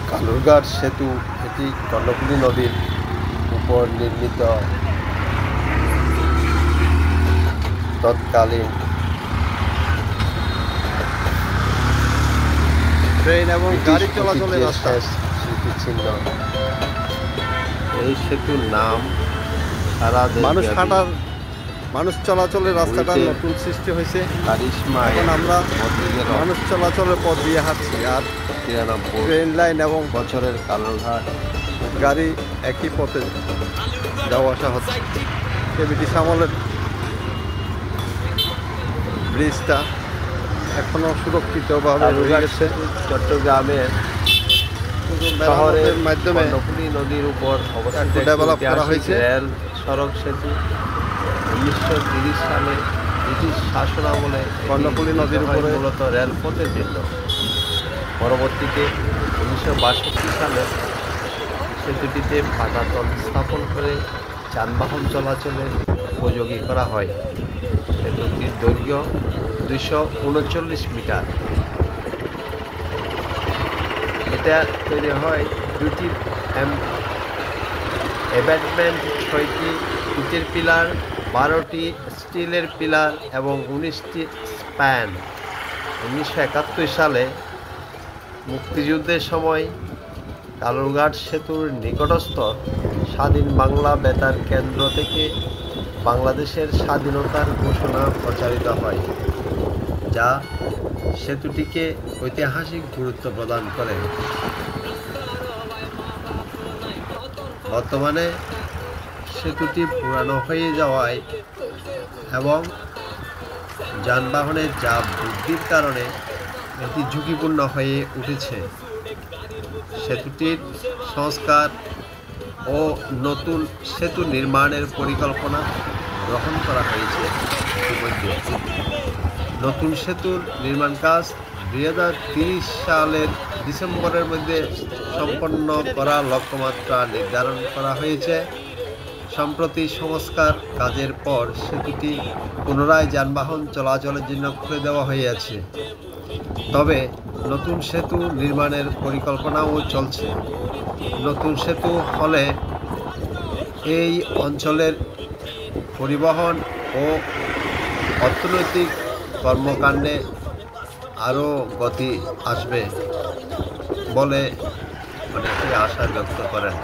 কালুরঘাট সেতু এটি কর্ণফুলী নদীর উপর নির্মিত তৎকালীন ট্রেন এবং গাড়ি চলাচলের রাস্তা। স্মৃতিচিহ্ন। এই সেতুর নাম সারা মানুষ চলাচলের রাস্তাটা নতুন সৃষ্টি হয়েছে। এখন আমরা মানুষ চলাচলের পথ দিয়ে হাঁটছি, আর 93 ট্রেন লাইন এবং বছরের কালুরঘাট গাড়ি একই পথে যাওয়া আসা হচ্ছে। ব্রিটিশ আমলের ব্রিজটা এখনো সুরক্ষিতভাবে রয়ে গেছে। চট্টগ্রামের শহরের মাধ্যমে কর্ণফুলী নদীর উপর অবস্থিত ডেভেলপ করা হয়েছে। রেল সড়ক সেতু 1930 সালে ব্রিটিশ শাসন আমলে কর্ণফুলী নদীর উপরে মূলত রেলপথের জন্য। পরবর্তীতে 1962 সালে সেতুটিতে পাটাতন স্থাপন করে যানবাহন চলাচলের উপযোগী করা হয়। সেতুটির দৈর্ঘ্য 239 মিটার। এটা তৈরি হয় 2টি এব্যাটমেন্ট, 6টি ইটের পিলার, 12টি স্টিলের পিলার এবং 19টি স্প্যান। 1971 সালে মুক্তিযুদ্ধের সময় কালুরঘাট সেতুর নিকটস্থ স্বাধীন বাংলা বেতার কেন্দ্র থেকে বাংলাদেশের স্বাধীনতার ঘোষণা প্রচারিত হয়, যা সেতুটিকে ঐতিহাসিক গুরুত্ব প্রদান করে। বর্তমানে সেতুটি পুরানো হয়ে যাওয়ায় এবং যানবাহনের চাপ বৃদ্ধির কারণে এটি ঝুঁকিপূর্ণ হয়ে উঠেছে। সেতুটির সংস্কার ও নতুন সেতু নির্মাণের পরিকল্পনা গ্রহণ করা হয়েছে। ইতিমধ্যে নতুন সেতুর নির্মাণ কাজ 2030 সালের ডিসেম্বরের মধ্যে সম্পন্ন করার লক্ষ্যমাত্রা নির্ধারণ করা হয়েছে। সম্প্রতি সংস্কার কাজের পর সেতুটি পুনরায় যানবাহন চলাচলের জন্য খুলে দেওয়া হয়েছে। তবে নতুন সেতু নির্মাণের পরিকল্পনাও চলছে। নতুন সেতু হলে এই অঞ্চলের পরিবহন ও অর্থনৈতিক কর্মকাণ্ডে আরও গতি আসবে বলে অনেকে আশা ব্যক্ত করেন।